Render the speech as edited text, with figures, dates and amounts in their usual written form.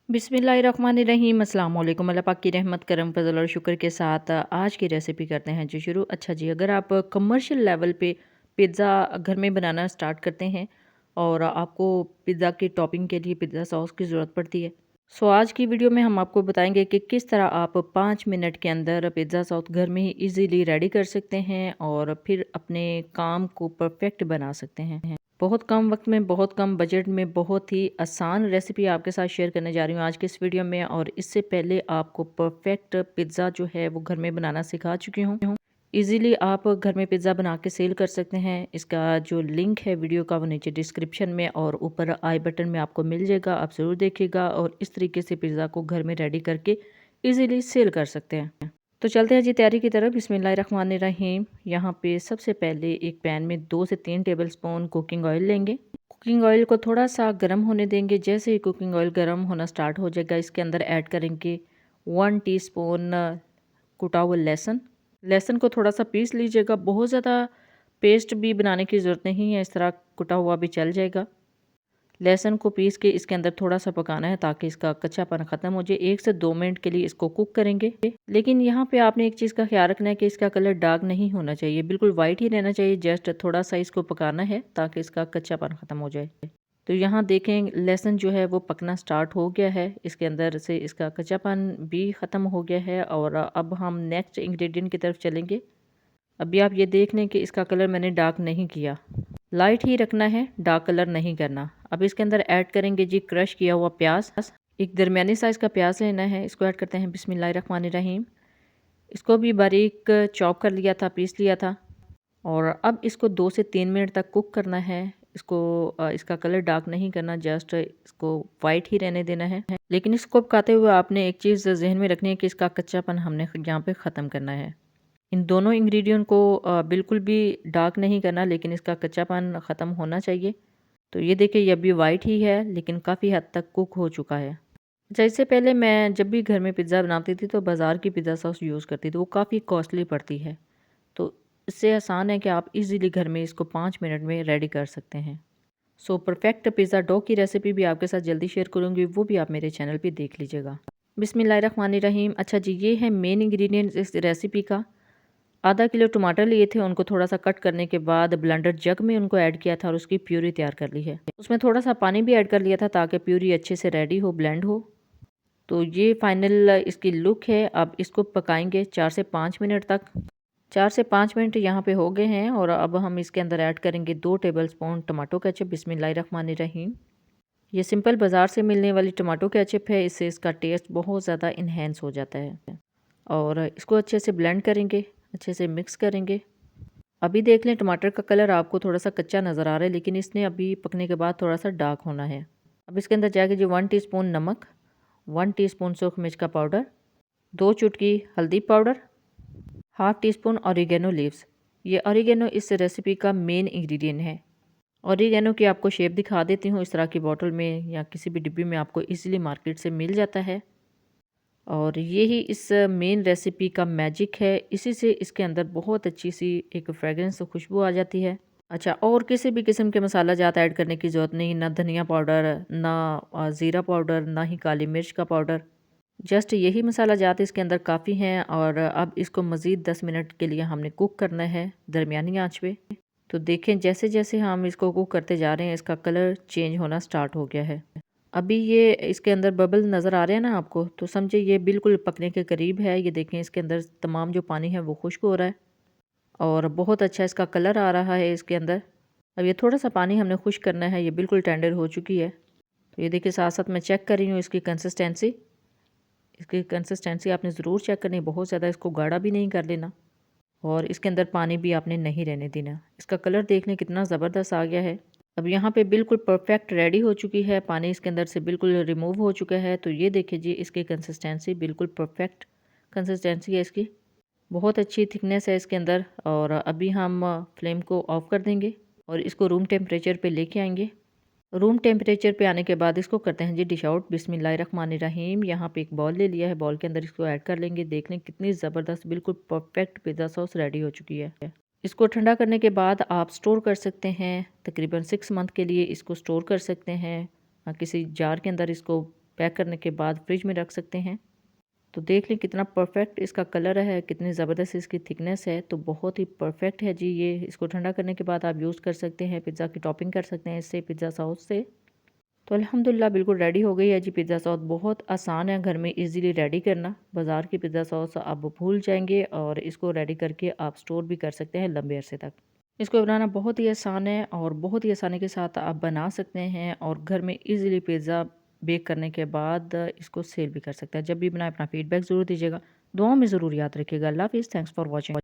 बिस्मिल्लाहिर्रहमानिर्रहीम अस्सलाम वालेकुम। अल्लाह पाक की रहमत करम फजल और शुक्र के साथ आज की रेसिपी करते हैं जी शुरू। अच्छा जी, अगर आप कमर्शियल लेवल पे पिज़्ज़ा घर में बनाना स्टार्ट करते हैं और आपको पिज़्ज़ा की टॉपिंग के लिए पिज़्ज़ा सॉस की ज़रूरत पड़ती है, सो आज की वीडियो में हम आपको बताएंगे कि किस तरह आप 5 मिनट के अंदर पिज़्ज़ा सॉस घर में ही इजीली रेडी कर सकते हैं और फिर अपने काम को परफेक्ट बना सकते हैं। बहुत कम वक्त में, बहुत कम बजट में, बहुत ही आसान रेसिपी आपके साथ शेयर करने जा रही हूँ आज के इस वीडियो में। और इससे पहले आपको परफेक्ट पिज़्ज़ा जो है वो घर में बनाना सिखा चुकी हूँ। इजीली आप घर में पिज़्ज़ा बना के सेल कर सकते हैं। इसका जो लिंक है वीडियो का वो नीचे डिस्क्रिप्शन में और ऊपर आई बटन में आपको मिल जाएगा, आप ज़रूर देखिएगा और इस तरीके से पिज़्ज़ा को घर में रेडी करके इजीली सेल कर सकते हैं। तो चलते हैं जी तैयारी की तरफ। बिस्मिल्लाहिर्रहमानिर्रहीम। यहाँ पे सबसे पहले एक पैन में 2 से 3 टेबलस्पून कुकिंग ऑयल लेंगे। कुकिंग ऑयल को थोड़ा सा गर्म होने देंगे। जैसे ही कुकिंग ऑयल गर्म होना स्टार्ट हो जाएगा, इसके अंदर ऐड करेंगे 1 टीस्पून कुटा हुआ लहसुन। लहसुन को थोड़ा सा पीस लीजिएगा, बहुत ज़्यादा पेस्ट भी बनाने की ज़रूरत नहीं है, इस तरह कुटा हुआ भी चल जाएगा। लहसुन को पीस के इसके अंदर थोड़ा सा पकाना है ताकि इसका कच्चापन ख़त्म हो जाए। 1 से 2 मिनट के लिए इसको कुक करेंगे। लेकिन यहाँ पे आपने एक चीज़ का ख्याल रखना है कि इसका कलर डार्क नहीं होना चाहिए, बिल्कुल वाइट ही रहना चाहिए। जस्ट थोड़ा सा इसको पकाना है ताकि इसका कच्चापन ख़त्म हो जाए। तो यहाँ देखें लहसुन जो है वो पकना स्टार्ट हो गया है, इसके अंदर से इसका कच्चापन भी ख़त्म हो गया है। और अब हम नेक्स्ट इंग्रेडिएंट की तरफ चलेंगे। अभी आप ये देख लें कि इसका कलर मैंने डार्क नहीं किया, लाइट ही रखना है, डार्क कलर नहीं करना। अब इसके अंदर ऐड करेंगे जी क्रश किया हुआ प्याज। एक दरमियानी साइज़ का प्याज लेना है, इसको ऐड करते हैं। बिस्मिल्लाहिर्रहमानिर्रहीम। इसको भी बारीक चॉप कर लिया था, पीस लिया था। और अब इसको 2 से 3 मिनट तक कुक करना है। इसको इसका कलर डार्क नहीं करना, जस्ट इसको वाइट ही रहने देना है। लेकिन इसको पकाते हुए आपने एक चीज़ जहन में रखनी है कि इसका कच्चापन हमने यहाँ पे ख़त्म करना है। इन दोनों इंग्रेडिएंट को बिल्कुल भी डार्क नहीं करना, लेकिन इसका कच्चापन ख़त्म होना चाहिए। तो ये देखिए ये अभी वाइट ही है लेकिन काफ़ी हद तक कुक हो चुका है। अच्छा, इससे पहले मैं जब भी घर में पिज़्ज़ा बनाती थी तो बाज़ार की पिज़्ज़ा सॉस यूज़ करती थी, वो काफ़ी कॉस्टली पड़ती है। तो इससे आसान है कि आप इजीली घर में इसको 5 मिनट में रेडी कर सकते हैं। सो परफेक्ट पिज़्ज़ा डो की रेसिपी भी आपके साथ जल्दी शेयर करूँगी, वो भी आप मेरे चैनल पे देख लीजिएगा। बिस्मिल्लाहिर्रहमानिर्रहीम। अच्छा जी, ये है मेन इंग्रेडिएंट्स इस रेसिपी का। आधा किलो टमाटर लिए थे, उनको थोड़ा सा कट करने के बाद ब्लेंडर जग में उनको ऐड किया था और उसकी प्यूरी तैयार कर ली है। उसमें थोड़ा सा पानी भी ऐड कर लिया था ताकि प्यूरी अच्छे से रेडी हो, ब्लेंड हो। तो ये फाइनल इसकी लुक है। अब इसको पकाएंगे 4 से 5 मिनट तक। 4 से 5 मिनट यहाँ पे हो गए हैं और अब हम इसके अंदर ऐड करेंगे 2 टेबलस्पून टमाटो केचप। बिस्मिल्लाहिर्रहमानिर्रहीम। ये सिंपल बाज़ार से मिलने वाली टमाटो केचप है, इससे इसका टेस्ट बहुत ज़्यादा इन्हेंस हो जाता है। और इसको अच्छे से ब्लेंड करेंगे, अच्छे से मिक्स करेंगे। अभी देख लें टमाटर का कलर आपको थोड़ा सा कच्चा नज़र आ रहा है, लेकिन इसने अभी पकने के बाद थोड़ा सा डार्क होना है। अब इसके अंदर जाएगा जी 1 टीस्पून नमक, 1 टीस्पून सूख मिर्च का पाउडर, 2 चुटकी हल्दी powder, half tea spoon oregano leaves. ये ऑरिगेनो इस रेसिपी का मेन इंग्रेडिएंट है। ऑरिगेनो की आपको शेप दिखा देती हूँ, इस तरह की बॉटल में या किसी भी डिब्बी में आपको इजीली मार्केट से मिल जाता है। और यही इस मेन रेसिपी का मैजिक है, इसी से इसके अंदर बहुत अच्छी सी एक फ्रेगरेंस खुशबू आ जाती है। अच्छा, और किसी भी किस्म के मसाला ज़्यादा ऐड करने की ज़रूरत नहीं, ना धनिया पाउडर, ना ज़ीरा पाउडर, ना ही काली मिर्च का पाउडर। जस्ट यही मसाला जात इसके अंदर काफ़ी हैं। और अब इसको मज़ीद 10 मिनट के लिए हमने कुक करना है दरमियानी आंच पे। तो देखें जैसे जैसे हम इसको कुक करते जा रहे हैं इसका कलर चेंज होना स्टार्ट हो गया है। अभी ये इसके अंदर बबल नज़र आ रहे हैं ना आपको, तो समझे ये बिल्कुल पकने के करीब है। ये देखें इसके अंदर तमाम जो पानी है वो खुश्क हो रहा है और बहुत अच्छा इसका कलर आ रहा है इसके अंदर। अब ये थोड़ा सा पानी हमने खुश्क करना है, ये बिल्कुल टेंडर हो चुकी है। तो ये देखिए साथ साथ मैं चेक कर रही हूँ इसकी कंसिस्टेंसी। इसकी कंसिस्टेंसी आपने ज़रूर चेक करनी, बहुत ज़्यादा इसको गाढ़ा भी नहीं कर लेना और इसके अंदर पानी भी आपने नहीं रहने देना। इसका कलर देखने कितना ज़बरदस्त आ गया है। अब यहाँ पे बिल्कुल परफेक्ट रेडी हो चुकी है, पानी इसके अंदर से बिल्कुल रिमूव हो चुका है। तो ये देखिए जी इसकी कंसिस्टेंसी बिल्कुल परफेक्ट कंसिस्टेंसी है इसकी, बहुत अच्छी थिकनेस है इसके अंदर। और अभी हम फ्लेम को ऑफ कर देंगे और इसको रूम टेम्परेचर पे लेके आएंगे। रूम टेम्परेचर पे आने के बाद इसको करते हैं जी डिश आउट। बिस्मिल्लाहिर्रहमानिर्रहीम। यहाँ पे एक बॉल ले लिया है, बॉल के अंदर इसको ऐड कर लेंगे। देख लें कितनी ज़बरदस्त बिल्कुल परफेक्ट पिज़्ज़ा सॉस रेडी हो चुकी है। इसको ठंडा करने के बाद आप स्टोर कर सकते हैं, तकरीबन 6 मंथ के लिए इसको स्टोर कर सकते हैं। किसी जार के अंदर इसको पैक करने के बाद फ्रिज में रख सकते हैं। तो देख लें कितना परफेक्ट इसका कलर है, कितनी ज़बरदस्त इसकी थिकनेस है। तो बहुत ही परफेक्ट है जी ये। इसको ठंडा करने के बाद आप यूज़ कर सकते हैं, पिज़्ज़ा की टॉपिंग कर सकते हैं इससे, पिज़्ज़ा सॉस से। तो अल्हम्दुलिल्लाह बिल्कुल रेडी हो गई है जी पिज़्ज़ा सॉस। बहुत आसान है घर में इजीली रेडी करना। बाज़ार की पिज़्ज़ा सॉस आप भूल जाएंगे और इसको रेडी करके आप स्टोर भी कर सकते हैं लंबे अरसे तक। इसको बनाना बहुत ही आसान है और बहुत ही आसानी के साथ आप बना सकते हैं और घर में इजीली पिज़्ज़ा बेक करने के बाद इसको सेल भी कर सकते हैं। जब भी बनाए अपना फीडबैक ज़रूर दीजिएगा। दुआओं में ज़रूर याद रखिएगा। अल्लाह हाफ़िज़। Thanks for watching.